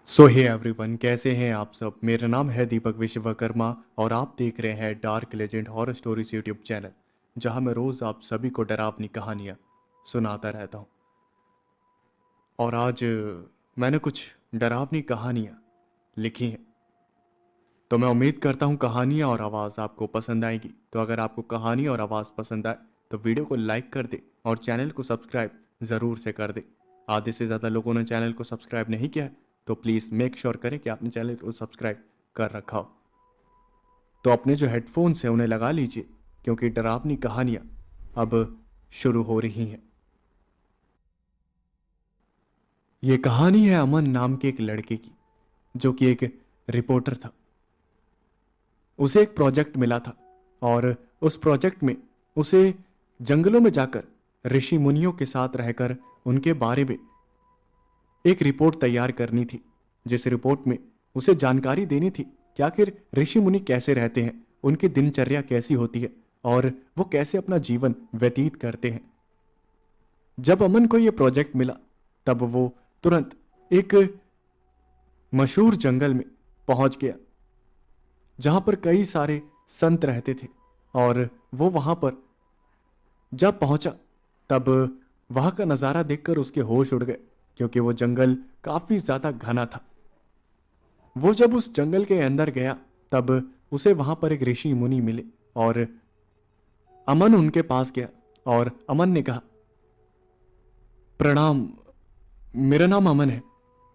सो hey everyone, कैसे हैं आप सब। मेरा नाम है दीपक विश्वकर्मा और आप देख रहे हैं dark legend horror stories YouTube channel, जहां मैं रोज़ आप सभी को डरावनी कहानियां सुनाता रहता हूं। और आज मैंने कुछ डरावनी कहानियां लिखी हैं, तो मैं उम्मीद करता हूं कहानियां और आवाज़ आपको पसंद आएगी। तो अगर आपको कहानी और आवाज़ पसंद आए तो वीडियो को लाइक कर दे और चैनल को सब्सक्राइब ज़रूर से कर दे। आधे से ज़्यादा लोगों ने चैनल को सब्सक्राइब नहीं किया है, तो प्लीज़ मेक श्योर करें कि आपने चैनल को सब्सक्राइब कर रखा हो। तो अपने जो हेडफोन्स हैं उन्हें लगा लीजिए, क्योंकि डरावनी कहानियाँ अब शुरू हो रही हैं। ये कहानी है अमन नाम के एक लड़के की, जो कि एक रिपोर्टर था। उसे एक प्रोजेक्ट मिला था और उस प्रोजेक्ट में उसे जंगलों में जाकर ऋषि मुनियों के साथ रहकर उनके बारे में एक रिपोर्ट तैयार करनी थी, जिस रिपोर्ट में उसे जानकारी देनी थी कि आखिर ऋषि मुनि कैसे रहते हैं, उनकी दिनचर्या कैसी होती है और वो कैसे अपना जीवन व्यतीत करते हैं। जब अमन को यह प्रोजेक्ट मिला तब वो तुरंत एक मशहूर जंगल में पहुंच गया, जहां पर कई सारे संत रहते थे। और वो वहां पर जब पहुंचा तब वहां का नज़ारा देखकर उसके होश उड़ गए, क्योंकि वो जंगल काफ़ी ज़्यादा घना था। वो जब उस जंगल के अंदर गया तब उसे वहां पर एक ऋषि मुनि मिले और अमन उनके पास गया और अमन ने कहा, प्रणाम, मेरा नाम अमन है,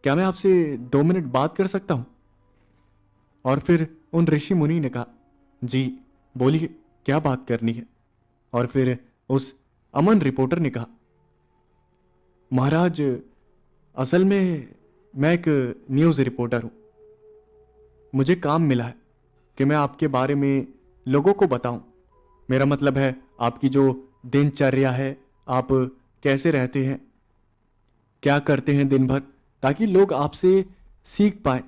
क्या मैं आपसे 2 मिनट बात कर सकता हूं। और फिर उन ऋषि मुनि ने कहा, जी बोलिए, क्या बात करनी है। और फिर उस अमन रिपोर्टर ने कहा, महाराज, असल में मैं एक न्यूज़ रिपोर्टर हूं। मुझे काम मिला है कि मैं आपके बारे में लोगों को बताऊं। मेरा मतलब है आपकी जो दिनचर्या है, आप कैसे रहते हैं, क्या करते हैं दिन भर, ताकि लोग आपसे सीख पाए।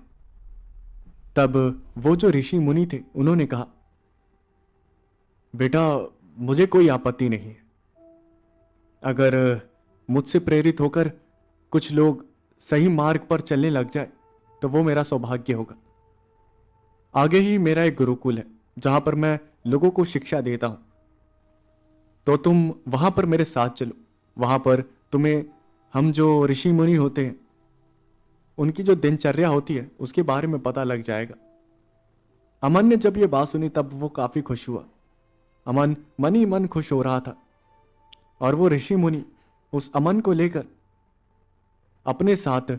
तब वो जो ऋषि मुनि थे उन्होंने कहा, बेटा, मुझे कोई आपत्ति नहीं है। अगर मुझसे प्रेरित होकर कुछ लोग सही मार्ग पर चलने लग जाए तो वो मेरा सौभाग्य होगा। आगे ही मेरा एक गुरुकुल है जहां पर मैं लोगों को शिक्षा देता हूं, तो तुम वहां पर मेरे साथ चलो। वहां पर तुम्हें हम जो ऋषि मुनि होते हैं उनकी जो दिनचर्या होती है उसके बारे में पता लग जाएगा। अमन ने जब ये बात सुनी तब वो काफी खुश हुआ। अमन मन ही मन खुश हो रहा था और वो ऋषि मुनि उस अमन को लेकर अपने साथ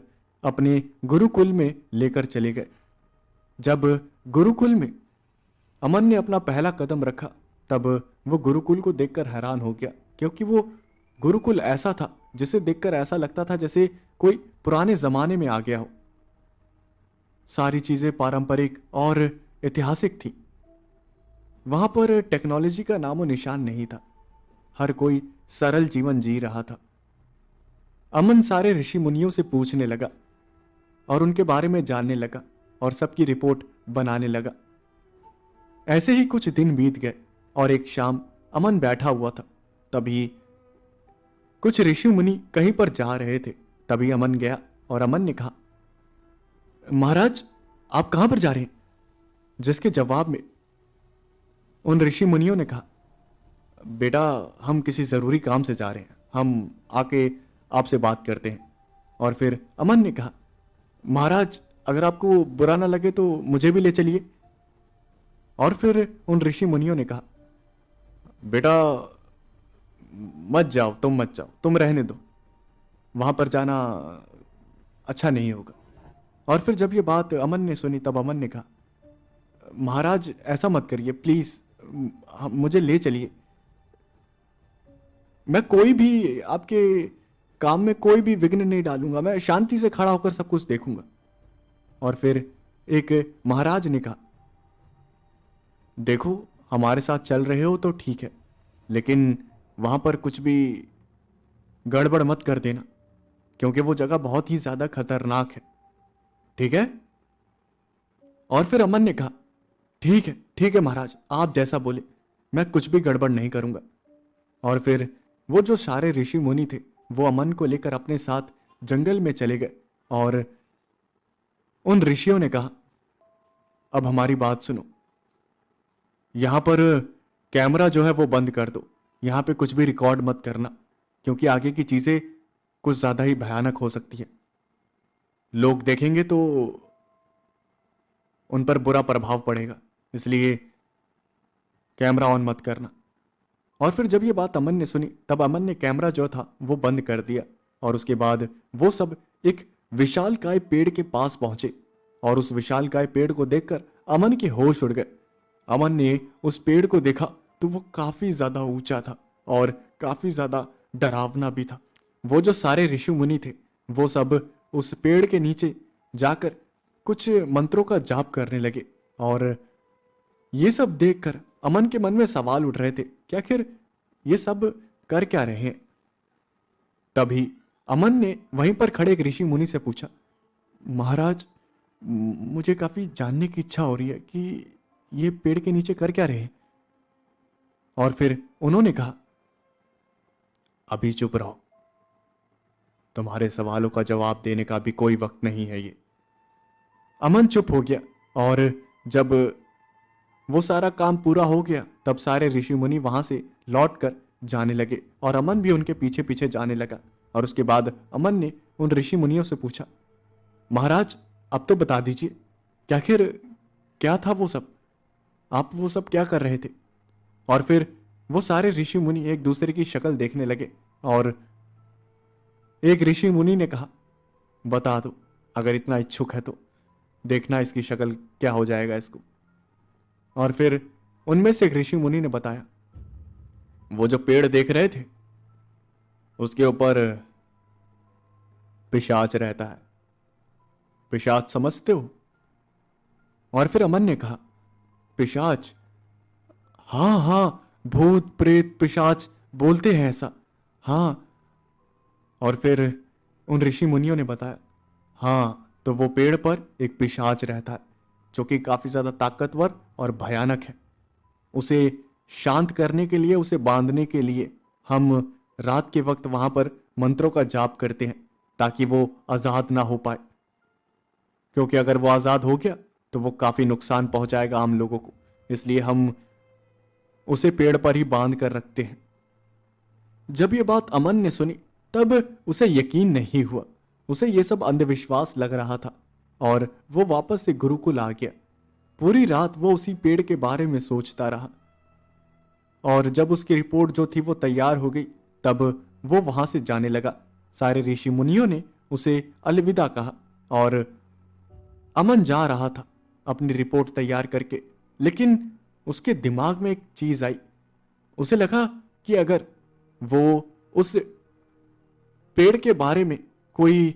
अपने गुरुकुल में लेकर चले गए। जब गुरुकुल में अमन ने अपना पहला कदम रखा तब वो गुरुकुल को देखकर हैरान हो गया, क्योंकि वो गुरुकुल ऐसा था जिसे देखकर ऐसा लगता था जैसे कोई पुराने जमाने में आ गया हो। सारी चीजें पारंपरिक और ऐतिहासिक थी। वहां पर टेक्नोलॉजी का नामो निशान नहीं था। हर कोई सरल जीवन जी रहा था। अमन सारे ऋषि मुनियों से पूछने लगा और उनके बारे में जानने लगा और सबकी रिपोर्ट बनाने लगा। ऐसे ही कुछ दिन बीत गए और एक शाम अमन बैठा हुआ था। तभी कुछ ऋषि मुनि कहीं पर जा रहे थे। तभी अमन गया और अमन ने कहा, महाराज, आप कहां पर जा रहे हैं। जिसके जवाब में उन ऋषि मुनियों ने कहा, बेटा, हम किसी जरूरी काम से जा रहे हैं, हम आके आपसे बात करते हैं। और फिर अमन ने कहा, महाराज, अगर आपको बुरा ना लगे तो मुझे भी ले चलिए। और फिर उन ऋषि मुनियों ने कहा, बेटा, मत जाओ, तुम मत जाओ, तुम रहने दो, वहां पर जाना अच्छा नहीं होगा। और फिर जब ये बात अमन ने सुनी तब अमन ने कहा, महाराज, ऐसा मत करिए प्लीज, मुझे ले चलिए। मैं कोई भी आपके काम में कोई भी विघ्न नहीं डालूंगा, मैं शांति से खड़ा होकर सब कुछ देखूंगा। और फिर एक महाराज ने कहा, देखो, हमारे साथ चल रहे हो तो ठीक है, लेकिन वहां पर कुछ भी गड़बड़ मत कर देना, क्योंकि वो जगह बहुत ही ज्यादा खतरनाक है, ठीक है। और फिर अमन ने कहा, ठीक है महाराज, आप जैसा बोले, मैं कुछ भी गड़बड़ नहीं करूंगा। और फिर वो जो सारे ऋषि मुनि थे वो अमन को लेकर अपने साथ जंगल में चले गए और उन ऋषियों ने कहा, अब हमारी बात सुनो, यहां पर कैमरा जो है वो बंद कर दो, यहां पे कुछ भी रिकॉर्ड मत करना, क्योंकि आगे की चीजें कुछ ज्यादा ही भयानक हो सकती है। लोग देखेंगे तो उन पर बुरा प्रभाव पड़ेगा, इसलिए कैमरा ऑन मत करना। और फिर जब ये बात अमन ने सुनी, तब अमन ने कैमरा जो था वो बंद कर दिया, और उसके बाद वो सब एक विशालकाय पेड़ के पास पहुंचे। और उस विशालकाय पेड़ को देखकर अमन के होश उड़ गए। अमन ने उस पेड़ को देखा तो वो काफी ज्यादा ऊंचा था और काफी ज्यादा डरावना भी था। वो जो सारे ऋषि मुनि थे वो सब उस पेड़ के नीचे जाकर कुछ मंत्रों का जाप करने लगे। और ये सब देखकर अमन के मन में सवाल उठ रहे थे कि आखिर ये सब कर क्या रहे हैं। तभी अमन ने वहीं पर खड़े एक ऋषि मुनि से पूछा, महाराज, मुझे काफी जानने की इच्छा हो रही है कि ये पेड़ के नीचे कर क्या रहे हैं। और फिर उन्होंने कहा, अभी चुप रहो, तुम्हारे सवालों का जवाब देने का भी कोई वक्त नहीं है ये। अमन चुप हो गया। और जब वो सारा काम पूरा हो गया तब सारे ऋषि मुनि वहां से लौट कर जाने लगे और अमन भी उनके पीछे पीछे जाने लगा। और उसके बाद अमन ने उन ऋषि मुनियों से पूछा, महाराज, अब तो बता दीजिए कि आखिर क्या था वो सब, आप वो सब क्या कर रहे थे। और फिर वो सारे ऋषि मुनि एक दूसरे की शक्ल देखने लगे और एक ऋषि मुनि ने कहा, बता दो, अगर इतना इच्छुक है तो देखना इसकी शक्ल क्या हो जाएगा इसको। और फिर उनमें से एक ऋषि मुनि ने बताया, वो जो पेड़ देख रहे थे उसके ऊपर पिशाच रहता है, पिशाच समझते हो। और फिर अमन ने कहा, पिशाच? हाँ हाँ, भूत प्रेत पिशाच बोलते हैं ऐसा, हाँ। और फिर उन ऋषि मुनियों ने बताया, हाँ, तो वो पेड़ पर एक पिशाच रहता है जो कि काफी ज्यादा ताकतवर और भयानक है। उसे शांत करने के लिए, उसे बांधने के लिए हम रात के वक्त वहां पर मंत्रों का जाप करते हैं ताकि वो आजाद ना हो पाए, क्योंकि अगर वो आजाद हो गया तो वो काफी नुकसान पहुंचाएगा आम लोगों को, इसलिए हम उसे पेड़ पर ही बांध कर रखते हैं। जब ये बात अमन ने सुनी तब उसे यकीन नहीं हुआ, उसे ये सब अंधविश्वास लग रहा था और वो वापस से गुरुकुल आ गया। पूरी रात वो उसी पेड़ के बारे में सोचता रहा और जब उसकी रिपोर्ट जो थी वो तैयार हो गई तब वो वहां से जाने लगा। सारे ऋषि मुनियों ने उसे अलविदा कहा और अमन जा रहा था अपनी रिपोर्ट तैयार करके, लेकिन उसके दिमाग में एक चीज आई। उसे लगा कि अगर वो उस पेड़ के बारे में कोई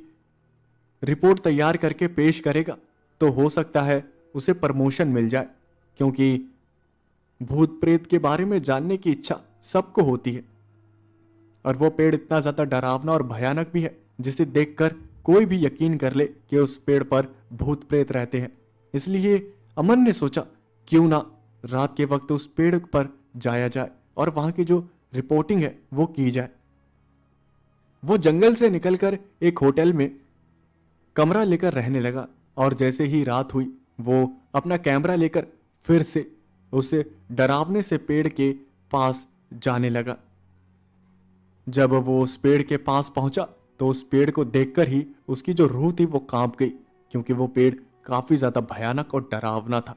रिपोर्ट तैयार करके पेश करेगा तो हो सकता है उसे प्रमोशन मिल जाए, क्योंकि भूत प्रेत के बारे में जानने की इच्छा सबको होती है। और वो पेड़ इतना ज्यादा डरावना और भयानक भी है जिसे देखकर कोई भी यकीन कर ले कि उस पेड़ पर भूत प्रेत रहते हैं। इसलिए अमन ने सोचा, क्यों ना रात के वक्त उस पेड़ पर जाया जाए और वहां की जो रिपोर्टिंग है वो की जाए। वो जंगल से निकलकर एक होटल में कमरा लेकर रहने लगा और जैसे ही रात हुई वो अपना कैमरा लेकर फिर से उस डरावने से पेड़ के पास जाने लगा। जब वो उस पेड़ के पास पहुंचा तो उस पेड़ को देखकर ही उसकी जो रूह थी वो कांप गई, क्योंकि वो पेड़ काफी ज्यादा भयानक और डरावना था।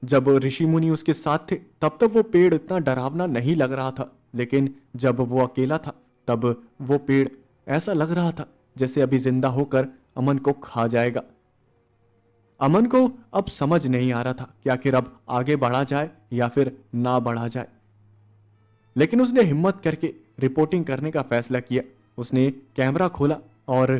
जब ऋषि मुनि उसके साथ थे तब तक वो पेड़ इतना डरावना नहीं लग रहा था, लेकिन जब वो अकेला था तब वो पेड़ ऐसा लग रहा था जैसे अभी जिंदा होकर अमन को खा जाएगा। अमन को अब समझ नहीं आ रहा था कि आखिर अब आगे बढ़ा जाए या फिर ना बढ़ा जाए, लेकिन उसने हिम्मत करके रिपोर्टिंग करने का फैसला किया। उसने कैमरा खोला और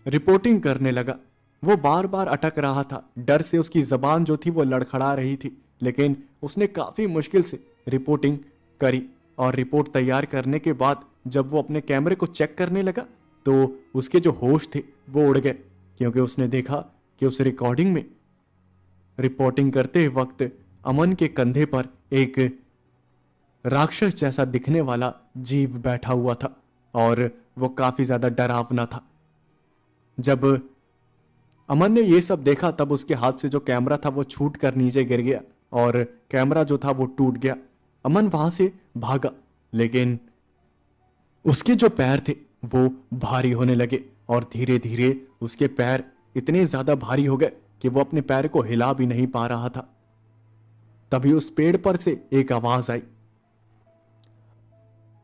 रिपोर्टिंग करने लगा। वो बार बार अटक रहा था, डर से उसकी जबान जो थी वो लड़खड़ा रही थी, लेकिन उसने काफी मुश्किल से रिपोर्टिंग करी। और रिपोर्ट तैयार करने के बाद जब वो अपने कैमरे को चेक करने लगा तो उसके जो होश थे वो उड़ गए, क्योंकि उसने देखा कि उस रिकॉर्डिंग में रिपोर्टिंग करते वक्त अमन के कंधे पर एक राक्षस जैसा दिखने वाला जीव बैठा हुआ था और वो काफी ज्यादा डरावना था। जब अमन ने ये सब देखा तब उसके हाथ से जो कैमरा था वो छूट कर नीचे गिर गया और कैमरा जो था वो टूट गया। अमन वहां से भागा, लेकिन उसके जो पैर थे वो भारी होने लगे और धीरे धीरे उसके पैर इतने ज्यादा भारी हो गए कि वो अपने पैर को हिला भी नहीं पा रहा था। तभी उस पेड़ पर से एक आवाज आई,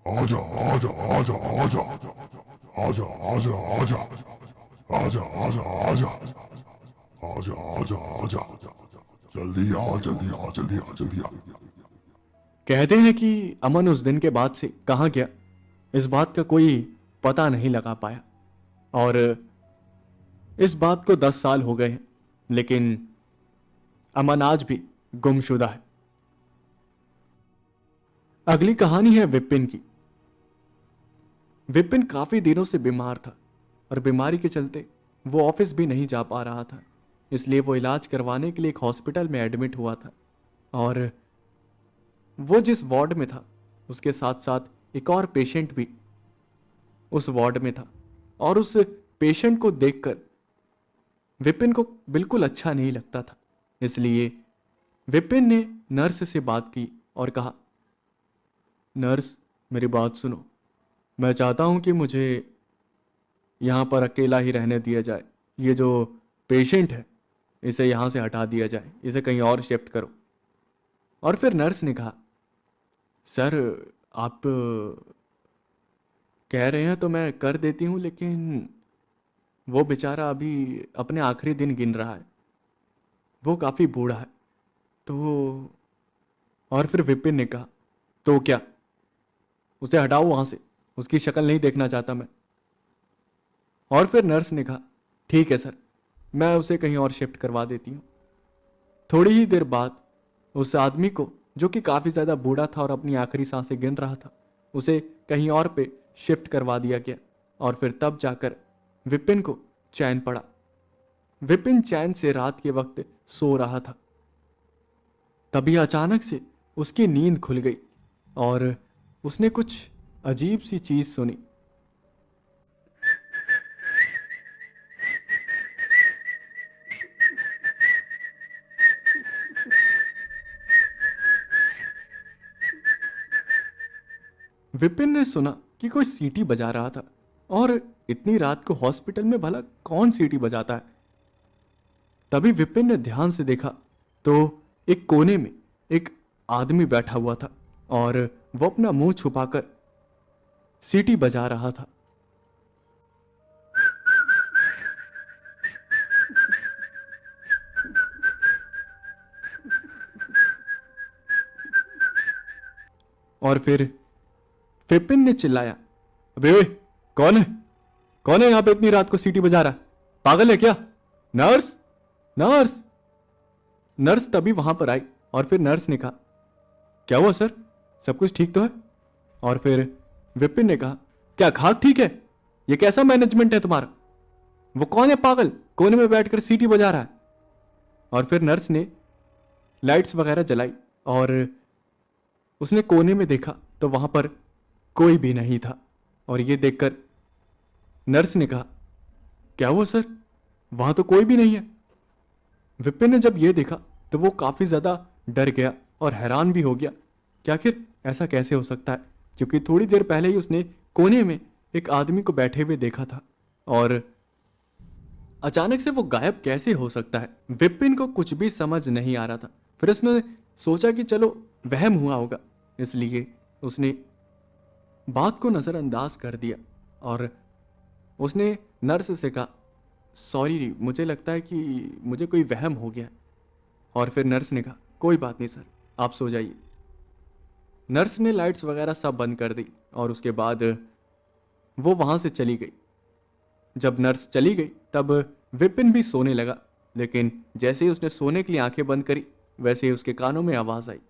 आजा आजा आजा आजा आजा आजा आजा आजा आजा आजा आजा आजा आजा जल्दी आ जल्दी आ जल्दी आ जल्दी आ। कहते हैं कि अमन उस दिन के बाद से कहाँ गया इस बात का कोई पता नहीं लगा पाया और इस बात को 10 साल हो गए हैं, लेकिन अमन आज भी गुमशुदा है। अगली कहानी है विपिन की। विपिन काफी दिनों से बीमार था और बीमारी के चलते वो ऑफिस भी नहीं जा पा रहा था, इसलिए वो इलाज करवाने के लिए एक हॉस्पिटल में एडमिट हुआ था। और वो जिस वार्ड में था उसके साथ साथ एक और पेशेंट भी उस वार्ड में था और उस पेशेंट को देखकर विपिन को बिल्कुल अच्छा नहीं लगता था। इसलिए विपिन ने नर्स से बात की और कहा, नर्स मेरी बात सुनो, मैं चाहता हूं कि मुझे यहां पर अकेला ही रहने दिया जाए। ये जो पेशेंट है इसे यहां से हटा दिया जाए, इसे कहीं और शिफ्ट करो। और फिर नर्स ने कहा, सर आप कह रहे हैं तो मैं कर देती हूं, लेकिन वो बेचारा अभी अपने आखिरी दिन गिन रहा है, वो काफ़ी बूढ़ा है। तो और फिर विपिन ने कहा, तो क्या, उसे हटाओ वहां से, उसकी शक्ल नहीं देखना चाहता मैं। और फिर नर्स ने कहा, ठीक है सर, मैं उसे कहीं और शिफ्ट करवा देती हूँ। थोड़ी ही देर बाद उस आदमी को, जो कि काफ़ी ज़्यादा बूढ़ा था और अपनी आखिरी सांसें गिन रहा था, उसे कहीं और पे शिफ्ट करवा दिया गया। और फिर तब जाकर विपिन को चैन पड़ा। विपिन चैन से रात के वक्त सो रहा था। तभी अचानक से उसकी नींद खुल गई और उसने कुछ अजीब सी चीज सुनी। विपिन ने सुना कि कोई सीटी बजा रहा था और इतनी रात को हॉस्पिटल में भला कौन सीटी बजाता है। तभी विपिन ने ध्यान से देखा तो एक कोने में एक आदमी बैठा हुआ था और वो अपना मुंह छुपाकर सीटी बजा रहा था। और फिर विपिन ने चिल्लाया, अबे ओए, कौन है, कौन है यहां पे इतनी रात को सीटी बजा रहा है, पागल है क्या? Nurse, nurse. नर्स तभी वहां पर आई और फिर नर्स ने कहा, क्या हुआ सर, सब कुछ ठीक तो है? और फिर विपिन ने कहा, क्या खाक ठीक है? ये कैसा मैनेजमेंट है तुम्हारा? वो कौन है पागल, कोने में बैठकर सीटी बजा रहा है? और फिर नर्स ने लाइट्स वगैरह जलाई और उसने कोने में देखा तो वहां पर कोई भी नहीं था। और ये देखकर नर्स ने कहा, क्या हुआ सर, वहां तो कोई भी नहीं है। विपिन ने जब ये देखा तो वो काफी ज्यादा डर गया और हैरान भी हो गया कि आखिर ऐसा कैसे हो सकता है, क्योंकि थोड़ी देर पहले ही उसने कोने में एक आदमी को बैठे हुए देखा था और अचानक से वो गायब कैसे हो सकता है। विपिन को कुछ भी समझ नहीं आ रहा था। फिर उसने सोचा कि चलो वहम हुआ होगा, इसलिए उसने बात को नजरअंदाज कर दिया और उसने नर्स से कहा, सॉरी, मुझे लगता है कि मुझे कोई वहम हो गया। और फिर नर्स ने कहा, कोई बात नहीं सर, आप सो जाइए। नर्स ने लाइट्स वगैरह सब बंद कर दी और उसके बाद वो वहां से चली गई। जब नर्स चली गई तब विपिन भी सोने लगा, लेकिन जैसे ही उसने सोने के लिए आंखें बंद करी वैसे ही उसके कानों में आवाज आई।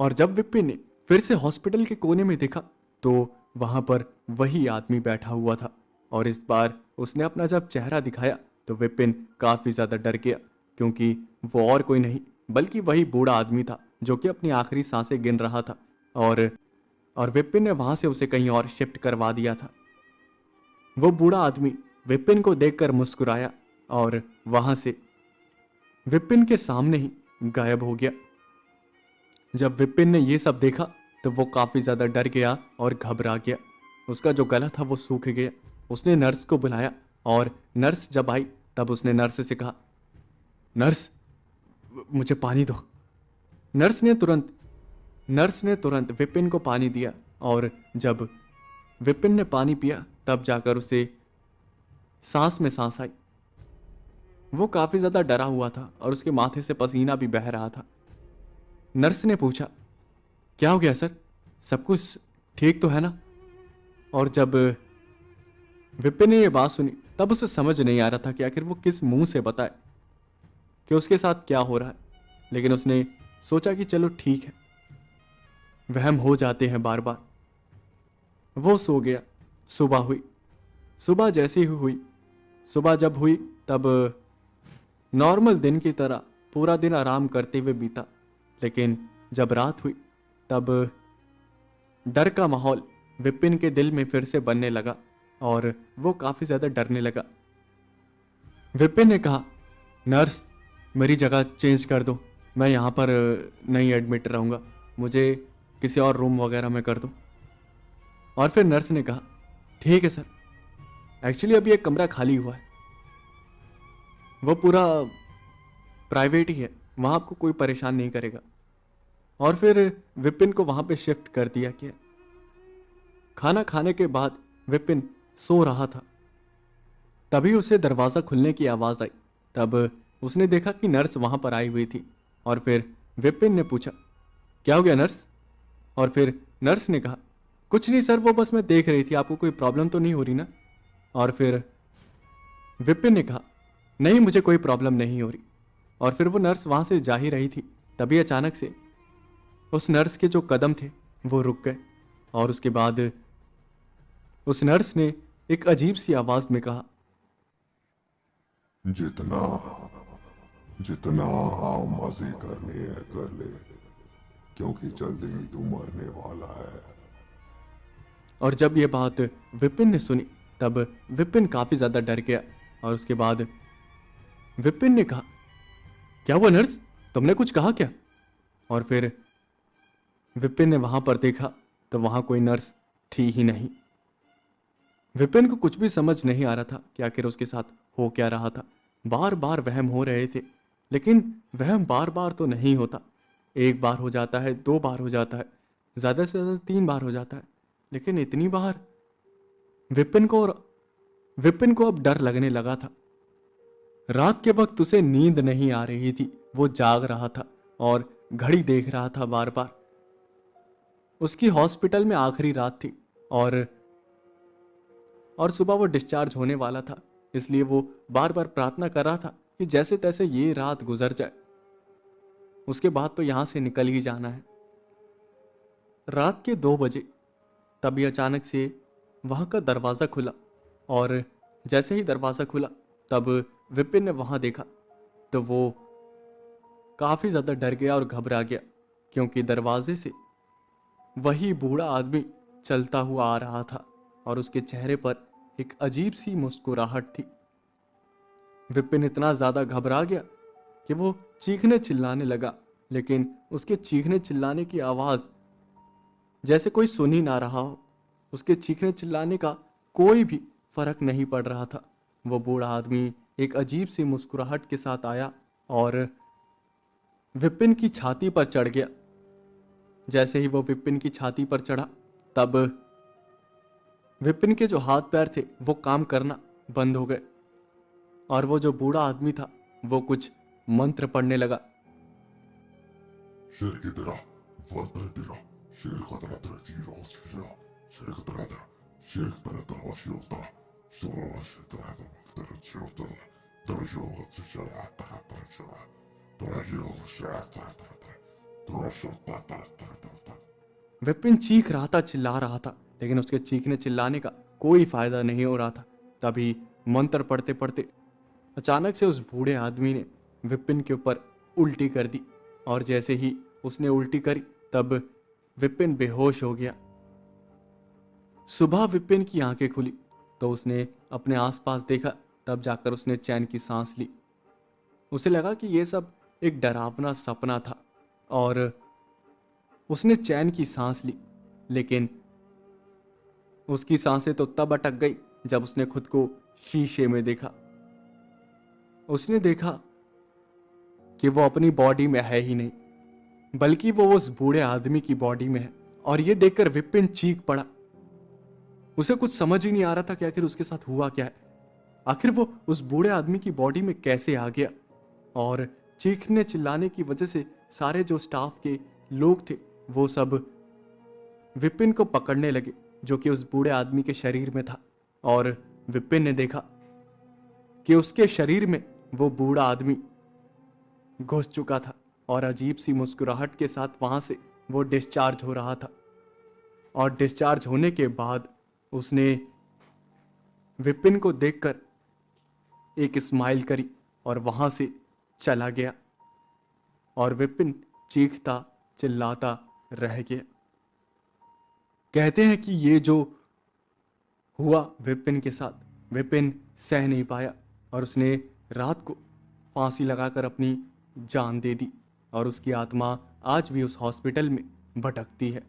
और जब विपिन ने फिर से हॉस्पिटल के कोने में देखा तो वहां पर वही आदमी बैठा हुआ था और इस बार उसने अपना जब चेहरा दिखाया तो विपिन काफी ज्यादा डर गया, क्योंकि वो और कोई नहीं बल्कि वही बूढ़ा आदमी था जो कि अपनी आखिरी सांसें गिन रहा था। और विपिन ने वहां से उसे कहीं और शिफ्ट करवा दिया था। वो बूढ़ा आदमी विपिन को देखकर मुस्कुराया और वहां से विपिन के सामने ही गायब हो गया। जब विपिन ने ये सब देखा तो वो काफी ज्यादा डर गया और घबरा गया। उसका जो गला था वो सूख गया। उसने नर्स को बुलाया और नर्स जब आई तब उसने नर्स से कहा, नर्स मुझे पानी दो। नर्स ने तुरंत विपिन को पानी दिया और जब विपिन ने पानी पिया तब जाकर उसे सांस में सांस आई। वो काफी ज्यादा डरा हुआ था और उसके माथे से पसीना भी बह रहा था। नर्स ने पूछा, क्या हो गया सर, सब कुछ ठीक तो है ना? और जब विपिन ने यह बात सुनी तब उसे समझ नहीं आ रहा था कि आखिर वो किस मुंह से बताए कि उसके साथ क्या हो रहा है। लेकिन उसने सोचा कि चलो ठीक है, वहम हो जाते हैं बार बार। वो सो गया। सुबह हुई। सुबह जैसी ही हुई, सुबह जब हुई तब नॉर्मल दिन की तरह पूरा दिन आराम करते हुए बीता। लेकिन जब रात हुई तब डर का माहौल विपिन के दिल में फिर से बनने लगा और वो काफी ज्यादा डरने लगा। विपिन ने कहा, नर्स मेरी जगह चेंज कर दो, मैं यहाँ पर नहीं एडमिट रहूँगा, मुझे किसी और रूम वगैरह में कर दो। और फिर नर्स ने कहा, ठीक है सर, एक्चुअली अभी एक कमरा खाली हुआ है, वो पूरा प्राइवेट ही है, वहाँ आपको कोई परेशान नहीं करेगा। और फिर विपिन को वहाँ पे शिफ्ट कर दिया गया। खाना खाने के बाद विपिन सो रहा था, तभी उसे दरवाज़ा खुलने की आवाज़ आई। तब उसने देखा कि नर्स वहाँ पर आई हुई थी और फिर विपिन ने पूछा, क्या हो गया नर्स? और फिर नर्स ने कहा, कुछ नहीं सर, वो बस मैं देख रही थी, आपको कोई प्रॉब्लम तो नहीं हो रही ना? और फिर विपिन ने कहा, नहीं मुझे कोई प्रॉब्लम नहीं हो रही। और फिर वो नर्स वहाँ से जा ही रही थी, तभी अचानक से उस नर्स के जो कदम थे वो रुक गए और उसके बाद उस नर्स ने एक अजीब सी आवाज में कहा, जितना जितना मजे करने हैं कर ले, क्योंकि जल्दी ही तू मरने वाला है। और जब ये बात विपिन ने सुनी तब विपिन काफी ज्यादा डर गया। और उसके बाद विपिन ने कहा, क्या हुआ नर्स, तुमने कुछ कहा क्या? और फिर विपिन ने वहां पर देखा तो वहां कोई नर्स थी ही नहीं। विपिन को कुछ भी समझ नहीं आ रहा था कि आखिर उसके साथ हो क्या रहा था। बार बार वहम हो रहे थे, लेकिन वहम बार बार तो नहीं होता। एक बार हो जाता है, 2 बार हो जाता है, ज्यादा से ज्यादा 3 बार हो जाता है, लेकिन इतनी बार विपिन को अब डर लगने लगा था। रात के वक्त उसे नींद नहीं आ रही थी, वो जाग रहा था और घड़ी देख रहा था बार बार। उसकी हॉस्पिटल में आखिरी रात थी और सुबह वो डिस्चार्ज होने वाला था, इसलिए वो बार बार प्रार्थना कर रहा था कि जैसे तैसे ये रात गुजर जाए, उसके बाद तो यहां से निकल ही जाना है। रात के 2 बजे तभी अचानक से वहां का दरवाजा खुला और जैसे ही दरवाजा खुला तब विपिन ने वहां देखा तो वो काफी ज्यादा डर गया और घबरा गया, क्योंकि दरवाजे से वही बूढ़ा आदमी चलता हुआ आ रहा था और उसके चेहरे पर एक अजीब सी मुस्कुराहट थी। विपिन इतना ज्यादा घबरा गया कि वो चीखने चिल्लाने लगा, लेकिन उसके चीखने चिल्लाने की आवाज जैसे कोई सुन ही ना रहा हो। उसके चीखने चिल्लाने का कोई भी फर्क नहीं पड़ रहा था। वो बूढ़ा आदमी एक अजीब सी मुस्कुराहट के साथ आया और विपिन की छाती पर चढ़ गया। जैसे ही वो विपिन की छाती पर चढ़ा तब विपिन के जो हाथ पैर थे वो काम करना बंद हो गए और वो जो बूढ़ा आदमी था वो कुछ मंत्र पढ़ने लगा। शेर की तरह वज्र तेरा, शेर का तरह तेरा जीरो शेर, शेर का तरह तेरा, शेर का तरह तेरा शिवता, शेर शेर तेरा तेरा शिवता, तेरा शिव से चला तेरा तेरा चला, तेरा शिव से तेरा तेरा तेरा शिवता तेरा तेरा तेरा। विपिन चीख रहा था, चिल्ला रहा था, लेकिन उसके चीखने चिल्लाने का कोई फायदा नहीं हो रहा था। तभी मंत्र पढ़ते पढ़ते अचानक से उस बूढ़े आदमी ने विपिन के ऊपर उल्टी कर दी और जैसे ही उसने उल्टी करी तब विपिन बेहोश हो गया। सुबह विपिन की आंखें खुली तो उसने अपने आसपास देखा, तब जाकर उसने चैन की सांस ली। उसे लगा कि यह सब एक डरावना सपना था और उसने चैन की सांस ली, लेकिन उसकी सांसें तो तब अटक गई जब उसने खुद को शीशे में देखा। उसने देखा कि वो अपनी बॉडी में है ही नहीं, बल्कि वो उस बूढ़े आदमी की बॉडी में है। और ये देखकर विपिन चीख पड़ा। उसे कुछ समझ ही नहीं आ रहा था कि आखिर उसके साथ हुआ क्या है। आखिर वो उस बूढ़े आदमी की बॉडी में कैसे आ गया। और चीखने चिल्लाने की वजह से सारे जो स्टाफ के लोग थे वो सब विपिन को पकड़ने लगे, जो कि उस बूढ़े आदमी के शरीर में था। और विपिन ने देखा कि उसके शरीर में वो बूढ़ा आदमी घुस चुका था और अजीब सी मुस्कुराहट के साथ वहां से वो डिस्चार्ज हो रहा था। और डिस्चार्ज होने के बाद उसने विपिन को देखकर एक स्माइल करी और वहां से चला गया। और विपिन चीखता चिल्लाता रह गया। कहते हैं कि ये जो हुआ विपिन के साथ, विपिन सह नहीं पाया और उसने रात को फांसी लगाकर अपनी जान दे दी। और उसकी आत्मा आज भी उस हॉस्पिटल में भटकती है।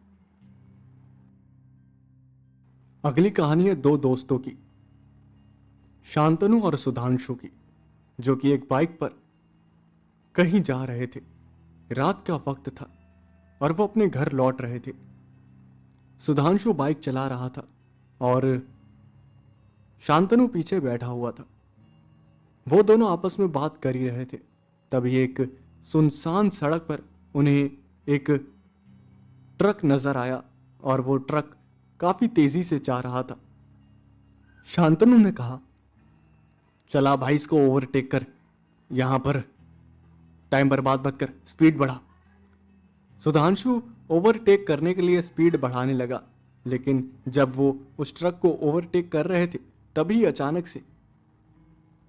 अगली कहानी है दो दोस्तों की, शांतनु और सुधांशु की, जो कि एक बाइक पर कहीं जा रहे थे। रात का वक्त था और वो अपने घर लौट रहे थे। सुधांशु बाइक चला रहा था और शांतनु पीछे बैठा हुआ था। वो दोनों आपस में बात कर ही रहे थे। तभी एक सुनसान सड़क पर उन्हें एक ट्रक नजर आया और वो ट्रक काफी तेजी से जा रहा था। शांतनु ने कहा, चला भाई इसको ओवरटेक कर, यहां पर टाइम बर्बाद मत कर, स्पीड बढ़ा। सुधांशु ओवरटेक करने के लिए स्पीड बढ़ाने लगा, लेकिन जब वो उस ट्रक को ओवरटेक कर रहे थे तभी अचानक से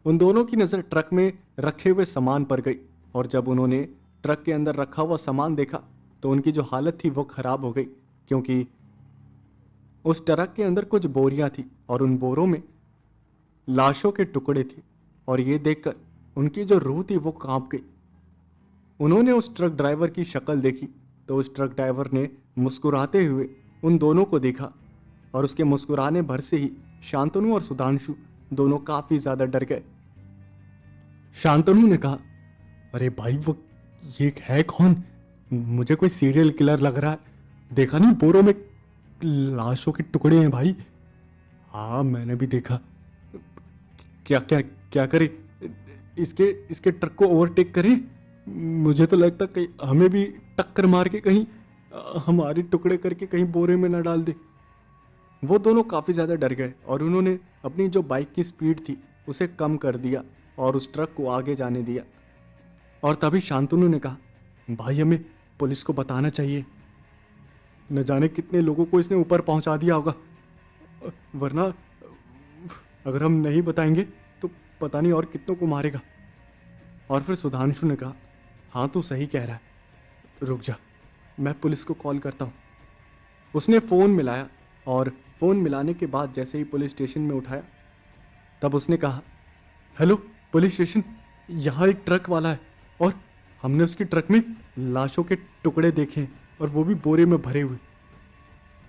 उन दोनों की नजर ट्रक में रखे हुए सामान पर गई। और जब उन्होंने ट्रक के अंदर रखा हुआ सामान देखा तो उनकी जो हालत थी वो खराब हो गई, क्योंकि उस ट्रक के अंदर कुछ बोरियां थी और उन बोरों में लाशों के टुकड़े थे। और ये देखकर उनकी जो रूह थी वो कांप गई। उन्होंने उस ट्रक ड्राइवर की शक्ल देखी तो उस ट्रक ड्राइवर ने मुस्कुराते हुए उन दोनों को देखा और उसके मुस्कुराने भर से ही शांतनु और सुधांशु दोनों काफी ज्यादा डर गए। शांतनु ने कहा, अरे भाई वो ये है कौन? मुझे कोई सीरियल किलर लग रहा है। देखा नहीं बोरों में लाशों के टुकड़े हैं भाई। हाँ मैंने भी देखा। क्या क्या क्या करे, इसके ट्रक को ओवरटेक करें? मुझे तो लगता कहीं हमें भी टक्कर मार के कहीं हमारे टुकड़े करके कहीं बोरे में ना डाल दे। वो दोनों काफी ज्यादा डर गए और उन्होंने अपनी जो बाइक की स्पीड थी उसे कम कर दिया और उस ट्रक को आगे जाने दिया। और तभी शांतनु ने कहा, भाई हमें पुलिस को बताना चाहिए, न जाने कितने लोगों को इसने ऊपर पहुंचा दिया होगा, वरना अगर हम नहीं बताएंगे तो पता नहीं और कितनों को मारेगा। और फिर सुधांशु ने कहा, हाँ तू सही कह रहा है, रुक जा मैं पुलिस को कॉल करता हूँ। उसने फ़ोन मिलाया और फ़ोन मिलाने के बाद जैसे ही पुलिस स्टेशन में उठाया तब उसने कहा, हेलो पुलिस स्टेशन, यहाँ एक ट्रक वाला है और हमने उसकी ट्रक में लाशों के टुकड़े देखे हैं और वो भी बोरे में भरे हुए।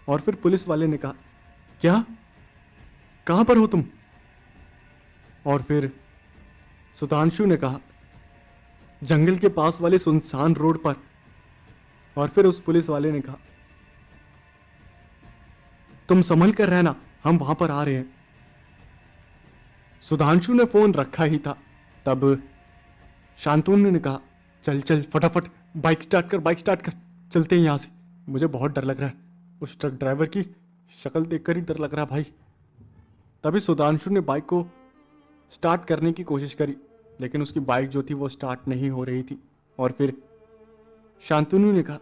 और फिर पुलिस वाले ने कहा, क्या, कहाँ पर हो तुम? और फिर सुधांशु ने कहा, जंगल के पास वाले सुनसान रोड पर। और फिर उस पुलिस वाले ने कहा, तुम संभल कर रहना, हम वहां पर आ रहे हैं। सुधांशु ने फोन रखा ही था तब शांतनु ने कहा, चल चल फटाफट बाइक स्टार्ट कर, चलते हैं यहां से, मुझे बहुत डर लग रहा है, उस ट्रक ड्राइवर की शक्ल देखकर ही डर लग रहा है भाई। तभी सुधांशु ने बाइक को स्टार्ट करने की कोशिश करी, लेकिन उसकी बाइक जो थी वो स्टार्ट नहीं हो रही थी। और फिर शांतनु ने कहा,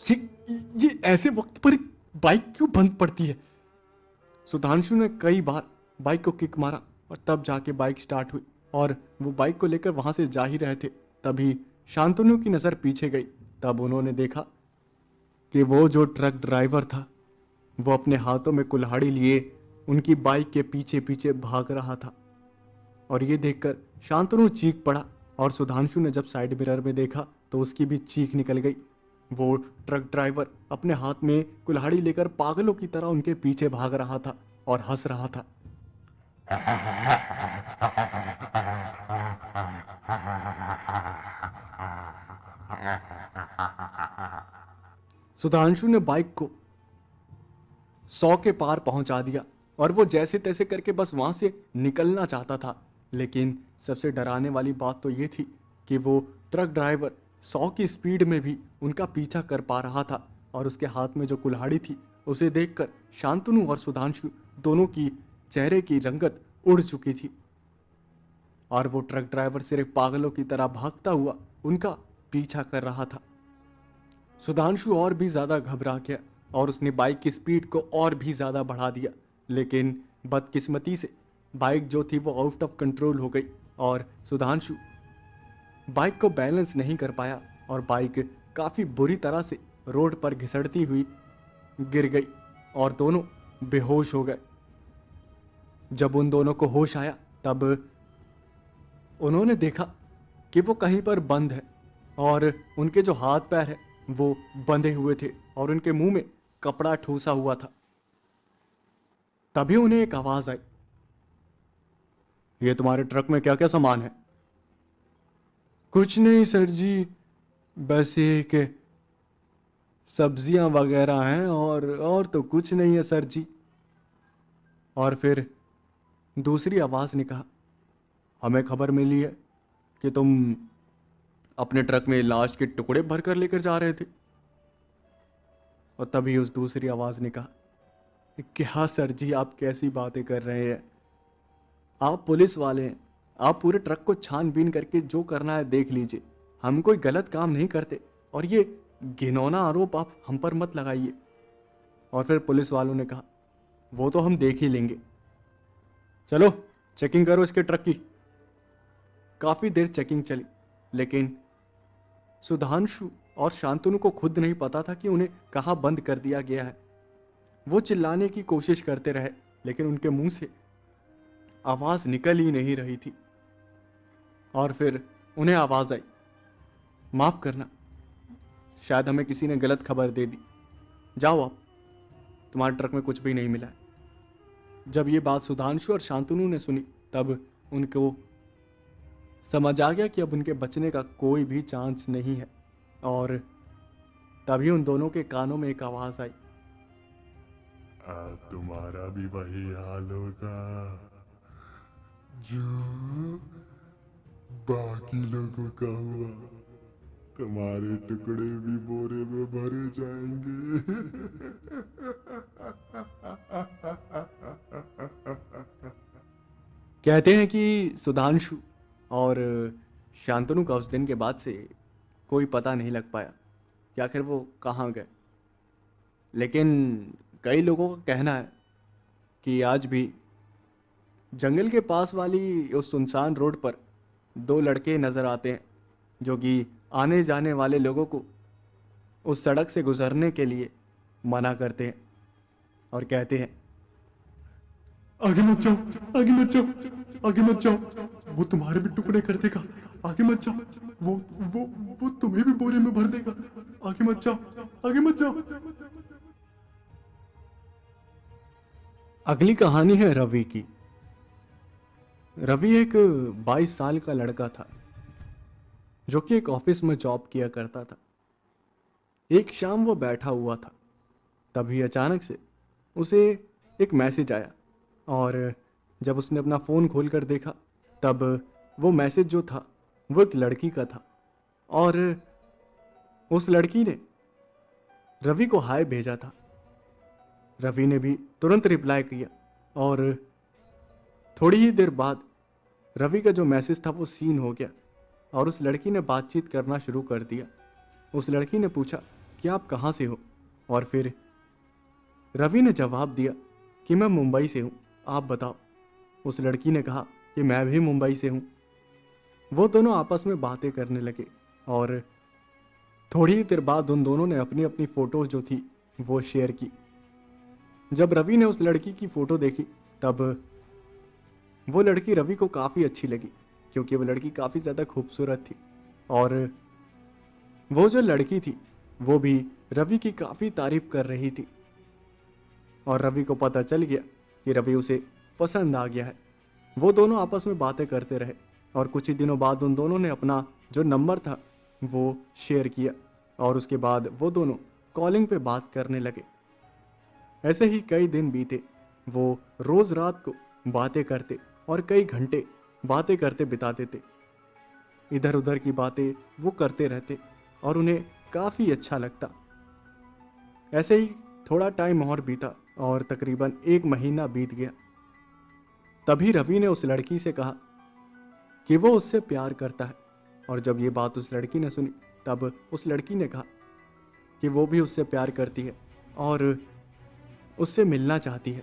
ये ऐसे वक्त पर बाइक क्यों बंद पड़ती है? सुधांशु ने कई बार बाइक को किक मारा और तब जाके बाइक स्टार्ट हुई और वो बाइक को लेकर वहां से जा ही रहे थे तभी शांतनु की नज़र पीछे गई। तब उन्होंने देखा कि वो जो ट्रक ड्राइवर था वो अपने हाथों में कुल्हाड़ी लिए उनकी बाइक के पीछे पीछे भाग रहा था। और ये देखकर शांतनु चीख पड़ा और सुधांशु ने जब साइड मिरर में देखा तो उसकी भी चीख निकल गई। वो ट्रक ड्राइवर अपने हाथ में कुल्हाड़ी लेकर पागलों की तरह उनके पीछे भाग रहा था और हंस रहा था। सुधांशु ने बाइक को 100 के पार पहुंचा दिया और वो जैसे तैसे करके बस वहां से निकलना चाहता था। लेकिन सबसे डराने वाली बात तो ये थी कि वो ट्रक ड्राइवर 100 की स्पीड में भी उनका पीछा कर पा रहा था और उसके हाथ में जो कुल्हाड़ी थी उसे देखकर शांतनु और सुधांशु दोनों की चेहरे की रंगत उड़ चुकी थी और वो ट्रक ड्राइवर सिर्फ पागलों की तरह भागता हुआ उनका पीछा कर रहा था। सुधांशु और भी ज्यादा घबरा गया और उसने बाइक की स्पीड को और भी ज्यादा बढ़ा दिया। लेकिन बदकिस्मती से बाइक जो थी वो आउट ऑफ कंट्रोल हो गई और सुधांशु बाइक को बैलेंस नहीं कर पाया और बाइक काफी बुरी तरह से रोड पर घिसड़ती हुई गिर गई और दोनों बेहोश हो गए। जब उन दोनों को होश आया तब उन्होंने देखा कि वो कहीं पर बंद है और उनके जो हाथ पैर है वो बंधे हुए थे और उनके मुंह में कपड़ा ठूसा हुआ था। तभी उन्हें एक आवाज आई, ये तुम्हारे ट्रक में क्या क्या सामान है? कुछ नहीं सर जी, बस एक सब्जियां वगैरह हैं और तो कुछ नहीं है सर जी। और फिर दूसरी आवाज ने कहा, हमें खबर मिली है कि तुम अपने ट्रक में लाश के टुकड़े भरकर लेकर जा रहे थे। और तभी उस दूसरी आवाज ने कहा, क्या सर जी आप कैसी बातें कर रहे हैं? आप पुलिस वाले हैं, आप पूरे ट्रक को छानबीन करके जो करना है देख लीजिए, हम कोई गलत काम नहीं करते और ये घिनौना आरोप आप हम पर मत लगाइए। और फिर पुलिस वालों ने कहा, वो तो हम देख ही लेंगे, चलो चेकिंग करो इसके ट्रक की। काफी देर चेकिंग चली लेकिन सुधांशु और शांतनु को खुद नहीं पता था कि उन्हें कहाँ बंद कर दिया गया है। वो चिल्लाने की कोशिश करते रहे लेकिन उनके मुंह से आवाज निकल ही नहीं रही थी। और फिर उन्हें आवाज आई, माफ करना, शायद हमें किसी ने गलत खबर दे दी, जाओ आप, तुम्हारे ट्रक में कुछ भी नहीं मिला है। जब ये बात सुधांशु और शांतनु ने सुनी तब उनको समझ आ गया कि अब उनके बचने का कोई भी चांस नहीं है। और तभी उन दोनों के कानों में एक आवाज आई, तुम्हारा भी वही हाल होगा जो बाकी लोगों का हुआ, तुम्हारे टुकड़े भी बोरे में भरे जाएंगे। कहते हैं कि सुधांशु और शांतनु का उस दिन के बाद से कोई पता नहीं लग पाया कि आखिर वो कहाँ गए। लेकिन कई लोगों का कहना है कि आज भी जंगल के पास वाली उस सुनसान रोड पर 2 लड़के नज़र आते हैं जो कि आने जाने वाले लोगों को उस सड़क से गुजरने के लिए मना करते हैं और कहते हैं, आगे मत जाओ, आगे मत जाओ, आगे मत जाओ, वो तुम्हारे भी टुकड़े कर देगा, आगे मत जाओ, वो तुम्हें भी बोरे में भर देगा, आगे मत जाओ, आगे मत जाओ। अगली कहानी है रवि की। रवि एक 22 साल का लड़का था जो कि एक ऑफिस में जॉब किया करता था। एक शाम वो बैठा हुआ था, तभी अचानक से उसे एक मैसेज आया और जब उसने अपना फ़ोन खोलकर देखा तब वो मैसेज जो था वो एक लड़की का था और उस लड़की ने रवि को हाय भेजा था। रवि ने भी तुरंत रिप्लाई किया और थोड़ी ही देर बाद रवि का जो मैसेज था वो सीन हो गया और उस लड़की ने बातचीत करना शुरू कर दिया। उस लड़की ने पूछा कि आप कहाँ से हो और फिर रवि ने जवाब दिया कि मैं मुंबई से हूँ, आप बताओ। उस लड़की ने कहा कि मैं भी मुंबई से हूँ। वो दोनों आपस में बातें करने लगे और थोड़ी ही देर बाद उन दोनों ने अपनी अपनी फ़ोटोज़ जो थी वो शेयर की। जब रवि ने उस लड़की की फ़ोटो देखी तब वो लड़की रवि को काफ़ी अच्छी लगी, क्योंकि वो लड़की काफ़ी ज़्यादा खूबसूरत थी। और वो जो लड़की थी वो भी रवि की काफ़ी तारीफ कर रही थी। और रवि को पता चल गया कि रवि उसे पसंद आ गया है। वो दोनों आपस में बातें करते रहे और कुछ ही दिनों बाद उन दोनों ने अपना जो नंबर था वो शेयर किया और उसके बाद वो दोनों कॉलिंग पे बात करने लगे। ऐसे ही कई दिन बीते। वो रोज़ रात को बातें करते और कई घंटे बातें करते बिताते थे। इधर उधर की बातें वो करते रहते और उन्हें काफ़ी अच्छा लगता। ऐसे ही थोड़ा टाइम और बीता और तकरीबन 1 महीना बीत गया। तभी रवि ने उस लड़की से कहा कि वो उससे प्यार करता है। और जब ये बात उस लड़की ने सुनी तब उस लड़की ने कहा कि वो भी उससे प्यार करती है और उससे मिलना चाहती है।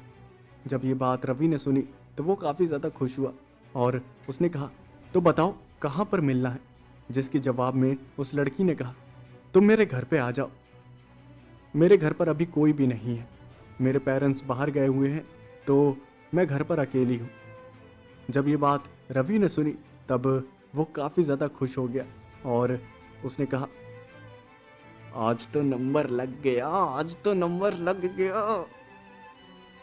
जब ये बात रवि ने सुनी तो वो काफ़ी ज़्यादा खुश हुआ और उसने कहा, तो बताओ कहाँ पर मिलना है। जिसके जवाब में उस लड़की ने कहा, तुम मेरे घर पे आ जाओ। मेरे घर पर अभी कोई भी नहीं है, मेरे पेरेंट्स बाहर गए हुए हैं, तो मैं घर पर अकेली हूँ। जब ये बात रवि ने सुनी तब वो काफ़ी ज़्यादा खुश हो गया और उसने कहा, आज तो नंबर लग गया, आज तो नंबर लग गया।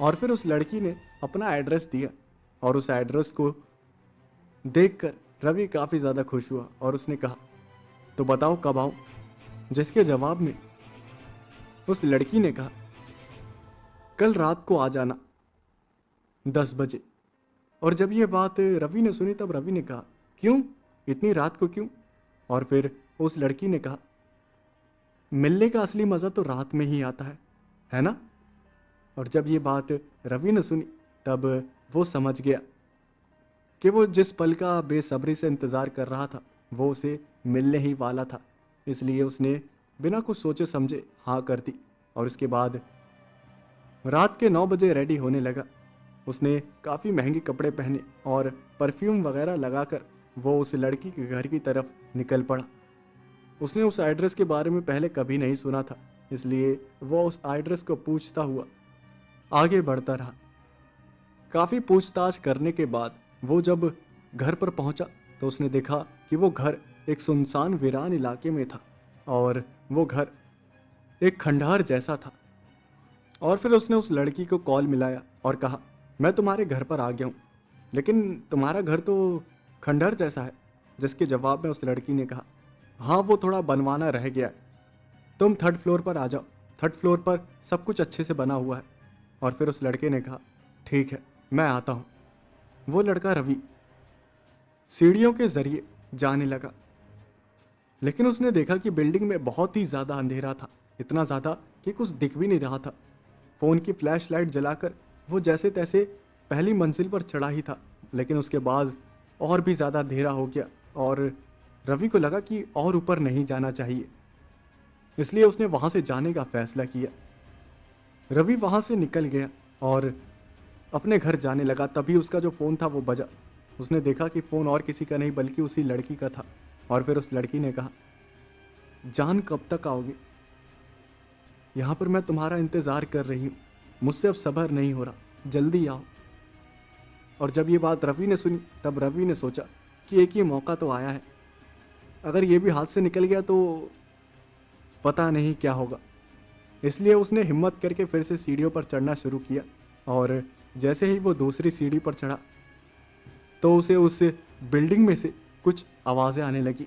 और फिर उस लड़की ने अपना एड्रेस दिया और उस एड्रेस को देखकर रवि काफ़ी ज़्यादा खुश हुआ और उसने कहा, तो बताओ कब आऊँ। जिसके जवाब में उस लड़की ने कहा, कल रात को आ जाना 10 बजे। और जब ये बात रवि ने सुनी तब रवि ने कहा, क्यों, इतनी रात को क्यों। और फिर उस लड़की ने कहा, मिलने का असली मज़ा तो रात में ही आता है ना। और जब ये बात रवि ने सुनी तब वो समझ गया कि वो जिस पल का बेसब्री से इंतज़ार कर रहा था वो उसे मिलने ही वाला था। इसलिए उसने बिना कुछ सोचे समझे हाँ कर दी और उसके बाद रात के 9 बजे रेडी होने लगा। उसने काफ़ी महंगे कपड़े पहने और परफ्यूम वगैरह लगाकर वो उस लड़की के घर की तरफ निकल पड़ा। उसने उस एड्रेस के बारे में पहले कभी नहीं सुना था, इसलिए वो उस एड्रेस को पूछता हुआ आगे बढ़ता रहा। काफ़ी पूछताछ करने के बाद वो जब घर पर पहुंचा तो उसने देखा कि वो घर एक सुनसान वीरान इलाके में था और वो घर एक खंडहर जैसा था। और फिर उसने उस लड़की को कॉल मिलाया और कहा, मैं तुम्हारे घर पर आ गया हूँ, लेकिन तुम्हारा घर तो खंडहर जैसा है। जिसके जवाब में उस लड़की ने कहा, हाँ वो थोड़ा बनवाना रह गया है, तुम 3rd फ्लोर पर आ जाओ, 3rd फ्लोर पर सब कुछ अच्छे से बना हुआ है। और फिर उस लड़के ने कहा, ठीक है मैं आता हूँ। वो लड़का रवि सीढ़ियों के जरिए जाने लगा, लेकिन उसने देखा कि बिल्डिंग में बहुत ही ज़्यादा अंधेरा था, इतना ज़्यादा कि कुछ दिख भी नहीं रहा था। फ़ोन की फ्लैश लाइट जलाकर वो जैसे तैसे पहली मंजिल पर चढ़ा ही था, लेकिन उसके बाद और भी ज़्यादा अंधेरा हो गया और रवि को लगा कि और ऊपर नहीं जाना चाहिए, इसलिए उसने वहाँ से जाने का फैसला किया। रवि वहाँ से निकल गया और अपने घर जाने लगा। तभी उसका जो फ़ोन था वो बजा। उसने देखा कि फ़ोन और किसी का नहीं बल्कि उसी लड़की का था। और फिर उस लड़की ने कहा, जान कब तक आओगे, यहाँ पर मैं तुम्हारा इंतज़ार कर रही हूँ, मुझसे अब सब्र नहीं हो रहा, जल्दी आओ। और जब ये बात रवि ने सुनी तब रवि ने सोचा कि एक ये मौका तो आया है, अगर ये भी हाथ से निकल गया तो पता नहीं क्या होगा। इसलिए उसने हिम्मत करके फिर से सीढ़ियों पर चढ़ना शुरू किया और जैसे ही वो दूसरी सीढ़ी पर चढ़ा तो उसे उस बिल्डिंग में से कुछ आवाज़ें आने लगी।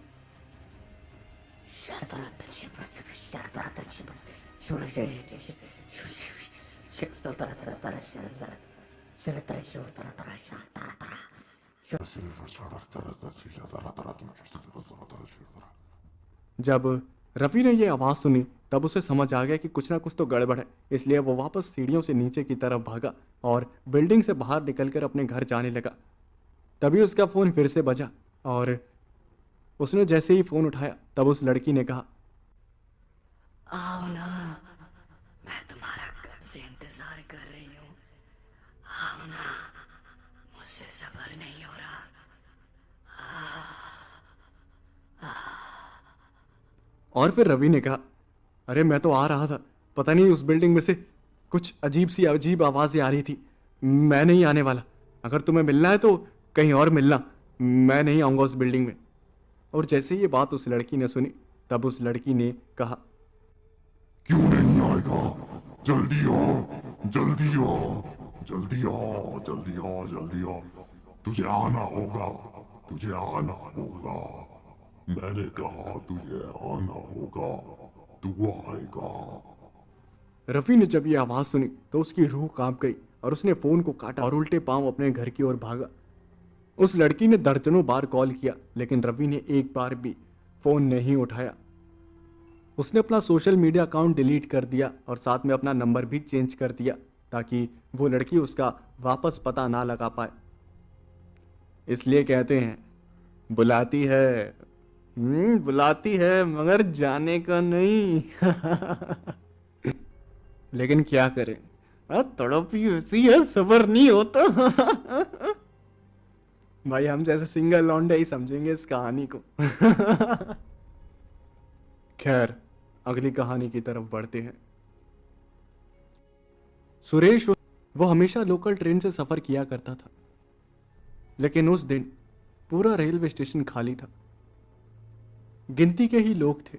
जब रवि ने ये आवाज़ सुनी तब उसे समझ आ गया कि कुछ ना कुछ तो गड़बड़ है, इसलिए वो वापस सीढ़ियों से नीचे की तरफ भागा और बिल्डिंग से बाहर निकलकर अपने घर जाने लगा। तभी उसका फ़ोन फिर से बजा और उसने जैसे ही फ़ोन उठाया तब उस लड़की ने कहा, आओ ना, मैं तुम्हारा कब से इंतजार कर रही हूँ। आओ ना, मुझसे सब्र नहीं हो रहा। और फिर रवि ने कहा, अरे मैं तो आ रहा था, पता नहीं उस बिल्डिंग में से कुछ अजीब आवाज़ें आ रही थी। मैं नहीं आने वाला, अगर तुम्हें मिलना है तो कहीं और मिलना, मैं नहीं आऊँगा उस बिल्डिंग में। और जैसे ये बात उस लड़की ने सुनी, तब उस लड़की ने कहा, क्यों नहीं आएगा? जल्दी आओ, जल्दी आओ, जल्दी आओ, जल्दी आओ, जल्दी आओ। तुझे आना होगा, तुझे आना होगा। मैंने कहा तुझे आना होगा, तू आएगा। रवि ने जब ये आवाज़ सुनी तो उसकी रूह कांप गई और उसने फ़ोन को काटा और उल्टे पांव अपने घर की ओर भागा। उस लड़की ने दर्जनों बार कॉल किया, लेकिन रवि ने एक बार भी फ़ोन नहीं उठाया। उसने अपना सोशल मीडिया अकाउंट डिलीट कर दिया और साथ में अपना नंबर भी चेंज कर दिया, ताकि वो लड़की उसका वापस पता ना लगा पाए। इसलिए कहते हैं, बुलाती है मगर जाने का नहीं। लेकिन क्या करें, तड़प ही ऐसी है, सब्र नहीं होता। भाई हम जैसे सिंगल लौंडे ही समझेंगे इस कहानी को। खैर, अगली कहानी की तरफ बढ़ते हैं। सुरेश, वो हमेशा लोकल ट्रेन से सफर किया करता था, लेकिन उस दिन पूरा रेलवे स्टेशन खाली था। गिनती के ही लोग थे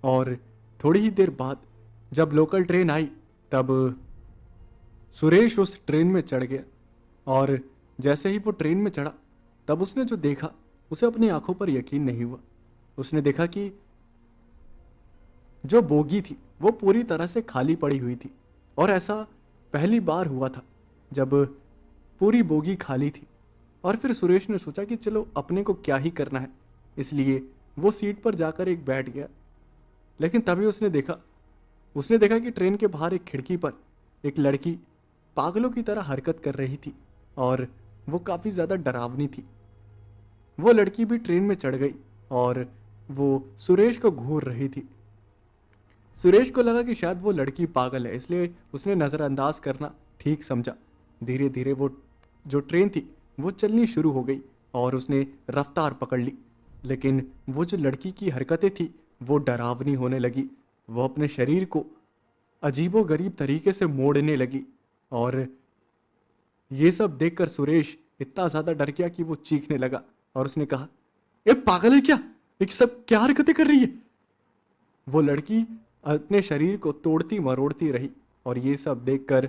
और थोड़ी ही देर बाद जब लोकल ट्रेन आई, तब सुरेश उस ट्रेन में चढ़ गया। और जैसे ही वो ट्रेन में चढ़ा, तब उसने जो देखा उसे अपनी आंखों पर यकीन नहीं हुआ। उसने देखा कि जो बोगी थी वो पूरी तरह से खाली पड़ी हुई थी, और ऐसा पहली बार हुआ था जब पूरी बोगी खाली थी। और फिर सुरेश ने सोचा कि चलो अपने को क्या ही करना है, इसलिए वो सीट पर जाकर एक बैठ गया। लेकिन तभी उसने देखा कि ट्रेन के बाहर एक खिड़की पर एक लड़की पागलों की तरह हरकत कर रही थी, और वो काफ़ी ज़्यादा डरावनी थी। वो लड़की भी ट्रेन में चढ़ गई और वो सुरेश को घूर रही थी। सुरेश को लगा कि शायद वो लड़की पागल है, इसलिए उसने नज़रअंदाज करना ठीक समझा। धीरे धीरे वो जो ट्रेन थी वो चलनी शुरू हो गई और उसने रफ्तार पकड़ ली। लेकिन वो जो लड़की की हरकतें थी वो डरावनी होने लगी। वो अपने शरीर को अजीबोगरीब तरीके से मोड़ने लगी, और ये सब देखकर सुरेश इतना ज़्यादा डर गया कि वो चीखने लगा और उसने कहा, ए पागल है क्या, एक सब क्या हरकतें कर रही है। वो लड़की अपने शरीर को तोड़ती मरोड़ती रही, और ये सब देखकर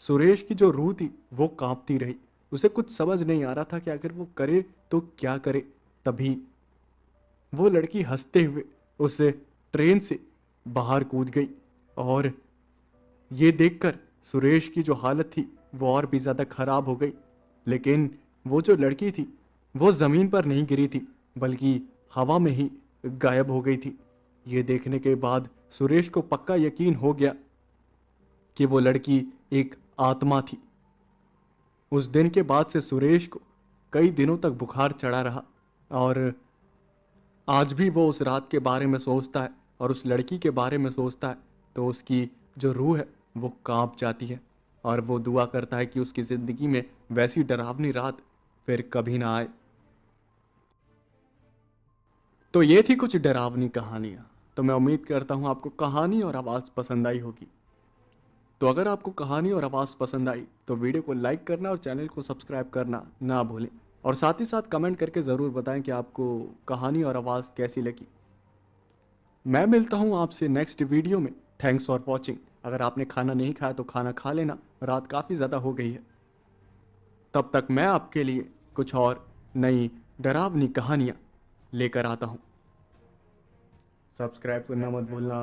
सुरेश की जो रूह थी वो कांपती रही। उसे कुछ समझ नहीं आ रहा था कि अगर वो करे तो क्या करे। तभी वो लड़की हंसते हुए उस ट्रेन से बाहर कूद गई, और ये देखकर सुरेश की जो हालत थी वो और भी ज़्यादा खराब हो गई। लेकिन वो जो लड़की थी वो ज़मीन पर नहीं गिरी थी, बल्कि हवा में ही गायब हो गई थी। ये देखने के बाद सुरेश को पक्का यकीन हो गया कि वो लड़की एक आत्मा थी। उस दिन के बाद से सुरेश को कई दिनों तक बुखार चढ़ा रहा, और आज भी वो उस रात के बारे में सोचता है और उस लड़की के बारे में सोचता है तो उसकी जो रूह है वो कांप जाती है, और वो दुआ करता है कि उसकी ज़िंदगी में वैसी डरावनी रात फिर कभी ना आए। तो ये थी कुछ डरावनी कहानियाँ। तो मैं उम्मीद करता हूँ आपको कहानी और आवाज़ पसंद आई होगी। तो अगर आपको कहानी और आवाज़ पसंद आई तो वीडियो को लाइक करना और चैनल को सब्सक्राइब करना ना भूलें, और साथ ही साथ कमेंट करके ज़रूर बताएं कि आपको कहानी और आवाज़ कैसी लगी। मैं मिलता हूँ आपसे नेक्स्ट वीडियो में। Thanks for watching. अगर आपने खाना नहीं खाया तो खाना खा लेना, रात काफ़ी ज़्यादा हो गई है। तब तक मैं आपके लिए कुछ और नई डरावनी कहानियाँ लेकर आता हूँ। सब्सक्राइब करना मत भूलना।